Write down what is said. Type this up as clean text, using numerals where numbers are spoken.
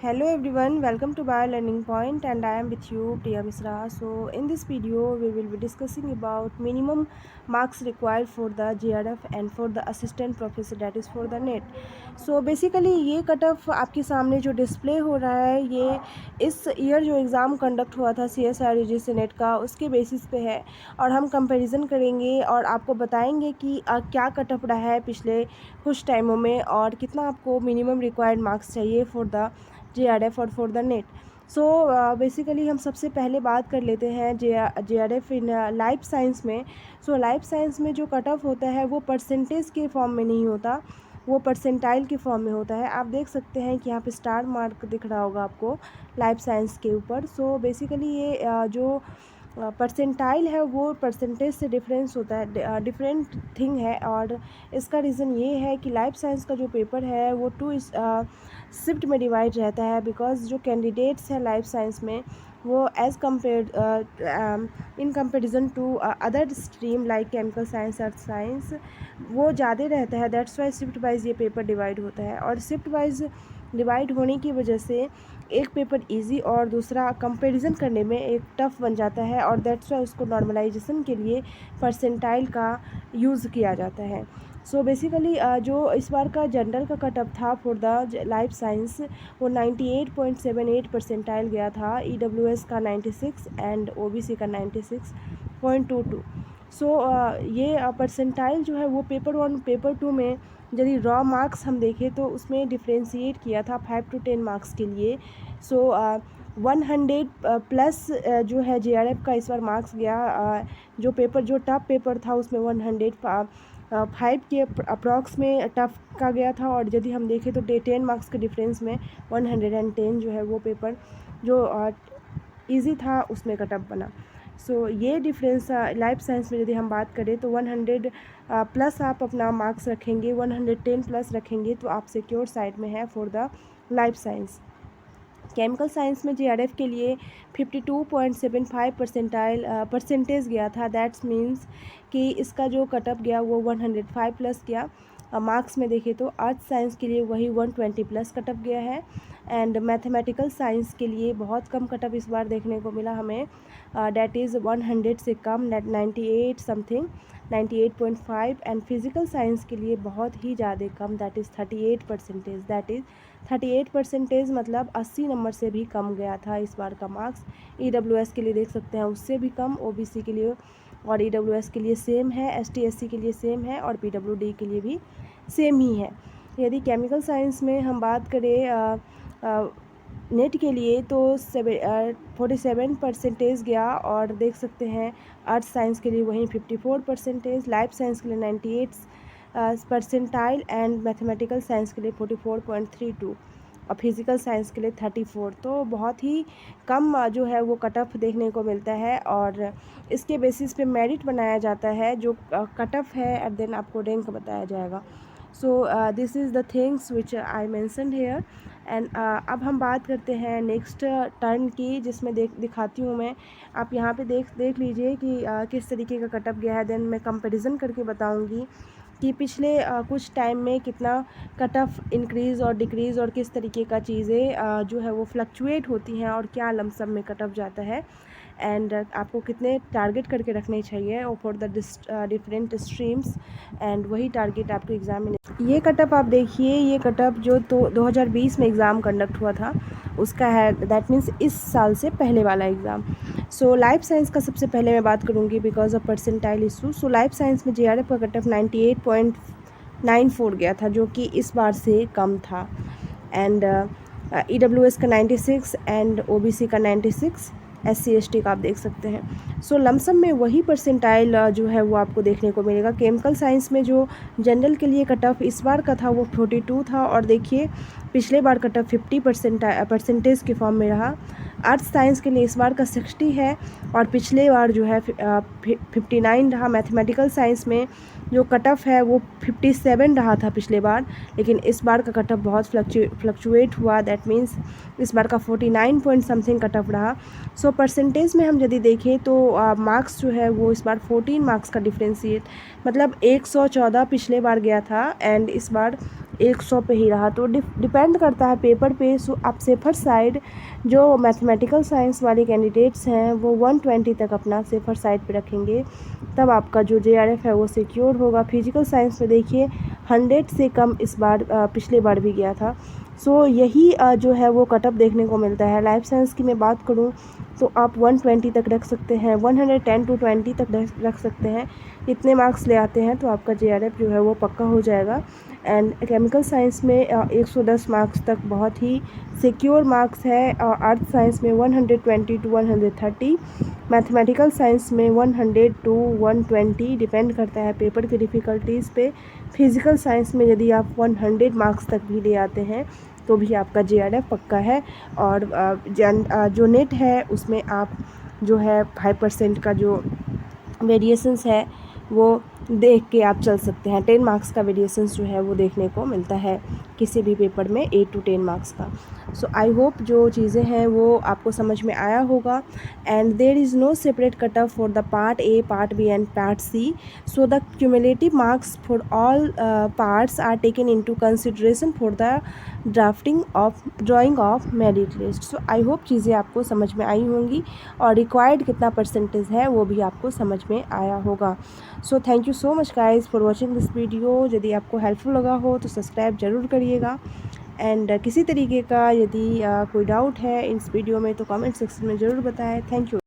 Hello everyone, welcome to Bio Learning Point and I am with you Priya Misra. So in this video we will be discussing about minimum marks required for the JRF and for the assistant professor, that is for the NET. So basically ये cut off आपके सामने जो display हो रहा है ये इस year जो एग्ज़ाम कंडक्ट हुआ था CSIR UGC नेट का उसके बेसिस पे है और हम कंपैरिजन करेंगे और आपको बताएंगे कि क्या कट ऑफ रहा है पिछले कुछ टाइमों में और कितना आपको मिनिमम रिक्वायर्ड मार्क्स चाहिए फॉर द JRF और for the net. So basically हम सबसे पहले बात कर लेते हैं JRF इन लाइफ साइंस में। सो लाइफ साइंस में जो कट ऑफ होता है वो परसेंटेज के फॉर्म में नहीं होता, वो परसेंटाइल के फॉर्म में होता है। आप देख सकते हैं कि यहाँ पे स्टार मार्क दिख रहा होगा आपको लाइफ साइंस के ऊपर। सो बेसिकली ये जो परसेंटाइल है वो परसेंटेज से डिफरेंस होता है, डिफरेंट थिंग है। और इसका रीज़न ये है कि लाइफ साइंस का जो पेपर है वो टू शिफ्ट में डिवाइड रहता है, बिकॉज जो कैंडिडेट्स हैं लाइफ साइंस में वो as compare in comparison to other stream like chemical science, earth science वो ज़्यादा रहता है। दैट्स वाई शिफ्ट वाइज ये पेपर डिवाइड होता है और शिफ्ट वाइज डिवाइड होने की वजह से एक पेपर इजी और दूसरा कंपैरिजन करने में एक टफ़ बन जाता है और दैट्स वाई उसको नॉर्मलाइजेशन के लिए परसेंटाइल का यूज़ किया जाता है। सो बेसिकली जो इस बार का जनरल का कट ऑफ था फॉर द लाइफ साइंस वो 98.78 परसेंटाइल गया था, EWS का 96 एंड OBC का 96.22। सो ये परसेंटाइल जो है वो पेपर 1 पेपर 2 में यदि रॉ मार्क्स हम देखें तो उसमें डिफ्रेंशिएट किया था 5 to 10 मार्क्स के लिए। सो 100 प्लस जो है JRF का इस बार मार्क्स गया। जो पेपर जो टफ पेपर था उसमें 105 के अप्रॉक्स में टफ का गया था और यदि हम देखें तो 10 मार्क्स के डिफरेंस में 110 जो है वो पेपर जो इजी था उसमें कटअप बना। सो ये डिफरेंस लाइफ साइंस में यदि हम बात करें तो 100 प्लस आप अपना मार्क्स रखेंगे, 110 प्लस रखेंगे तो आप सिक्योर साइड में है for the life science. Chemical science में JRF के लिए 52.75 परसेंटेज गया था। दैट्स मीन्स कि इसका जो कटअप गया वो 105 प्लस गया। मार्क्स में देखें तो अर्थ साइंस के लिए वही 120 प्लस कटअप गया है एंड मैथमेटिकल साइंस के लिए बहुत कम कटअप इस बार देखने को मिला हमें, डैट इज़ 100 से कम, 98 समथिंग, 98.5। एंड फिज़िकल साइंस के लिए बहुत ही ज़्यादा कम, that is 38 percentage. That is 38 percentage मतलब 80 नंबर से भी कम गया था इस बार का मार्क्स। EWS के लिए देख सकते हैं उससे भी कम, OBC के लिए और EWS के लिए सेम है, ST SC के लिए सेम है और PWD के लिए भी सेम ही है। यदि केमिकल साइंस में हम बात करें नेट के लिए तो 47 परसेंटेज गया और देख सकते हैं अर्थ साइंस के लिए वहीं 54 परसेंटेज, लाइफ साइंस के लिए 98 परसेंटाइल एंड मैथमेटिकल साइंस के लिए 44.32 और फिज़िकल साइंस के लिए 34। तो बहुत ही कम जो है वो कट ऑफ देखने को मिलता है और इसके बेसिस पे मेरिट बनाया जाता है। जो कट ऑफ है एट देन आपको रैंक बताया जाएगा। So this is the things which I mentioned here and अब हम बात करते हैं नेक्स्ट टर्न की, जिसमें दिखाती हूँ मैं। आप यहाँ पे देख लीजिए कि किस तरीके का कट ऑफ गया है। देन मैं कंपैरिजन करके बताऊँगी कि पिछले कुछ टाइम में कितना कट ऑफ इंक्रीज़ और डिक्रीज़ और किस तरीके का चीज़ें जो है वो फ्लक्चुएट होती हैं और क्या लमसम में कट ऑफ जाता है एंड आपको कितने टारगेट करके रखने चाहिए और for the different streams and वही टारगेट आपके एग्ज़ाम में। ये कट ऑफ आप देखिए, ये कट ऑफ जो 2020 में एग्ज़ाम कंडक्ट हुआ था उसका है, दैट मीन्स इस साल से पहले वाला एग्ज़ाम। सो लाइफ साइंस का सबसे पहले मैं बात करूँगी because of percentile issue. So life science में JRF का कट ऑफ 98.94 गया था जो कि इस बार से कम था एंड EWS का 96 एंड OBC का 96, SC ST का आप देख सकते हैं। सो लमसम में वही परसेंटाइल जो है वो आपको देखने को मिलेगा। केमिकल साइंस में जो जनरल के लिए कट ऑफ इस बार का था वो 42 था और देखिए पिछले बार कट ऑफ 50 परसेंटेज के फॉर्म में रहा। अर्थ साइंस के लिए इस बार का 60 है और पिछले बार जो है 59 रहा। मैथमेटिकल साइंस में जो कट ऑफ है वो 57 रहा था पिछले बार, लेकिन इस बार का कट ऑफ बहुत फ्लक्चुएट हुआ। दैट मीन्स इस बार का 49 पॉइंट समथिंग कट ऑफ रहा। सो परसेंटेज में हम यदि देखें तो मार्क्स जो है वो इस बार 14 मार्क्स का डिफ्रेंशिएट, मतलब 114 पिछले बार गया था एंड इस बार 100 पे ही रहा। तो डिपेंड करता है पेपर पे। सो आप सेफर साइड जो मैथमेटिकल साइंस वाले कैंडिडेट्स हैं वो 120 तक अपना सेफर साइड पे रखेंगे, तब आपका जो JRF है वो सिक्योर होगा। फिजिकल साइंस में देखिए 100 से कम इस बार पिछले बार भी गया था। सो यही जो है वो कटअप देखने को मिलता है। लाइफ साइंस की मैं बात करूँ तो आप 120 तक रख सकते हैं, 110 to 20 तक रख सकते हैं। इतने मार्क्स ले आते हैं तो आपका JRF जो है वो पक्का हो जाएगा। एंड केमिकल साइंस में 110 मार्क्स तक बहुत ही सिक्योर मार्क्स है। अर्थ साइंस में 120 to 130, मैथमेटिकल साइंस में 100 to 120, डिपेंड करता है पेपर की डिफ़िकल्टीज़ पे। फिज़िकल साइंस में यदि आप 100 मार्क्स तक भी ले आते हैं तो भी आपका JRF पक्का है। और जो नेट है उसमें आप जो है 5% का जो वेरिएशंस है वो देख के आप चल सकते हैं। 10 मार्क्स का वेरिएशंस जो है वो देखने को मिलता है किसी भी पेपर में, 8 to 10 मार्क्स का। सो आई होप जो चीज़ें हैं वो आपको समझ में आया होगा। And there is no separate cut off for the part A, part B and part C। So the cumulative marks for all parts are taken into consideration for the drawing of merit list. So I hope चीज़ें आपको समझ में आई होंगी और required कितना percentage है वो भी आपको समझ में आया होगा। So thank you so much guys for watching this video. यदि आपको हेल्पफुल लगा हो तो सब्सक्राइब ज़रूर करिएगा। एंड किसी तरीके का यदि कोई डाउट है इस वीडियो में तो कमेंट सेक्शन में ज़रूर बताएं। Thank you.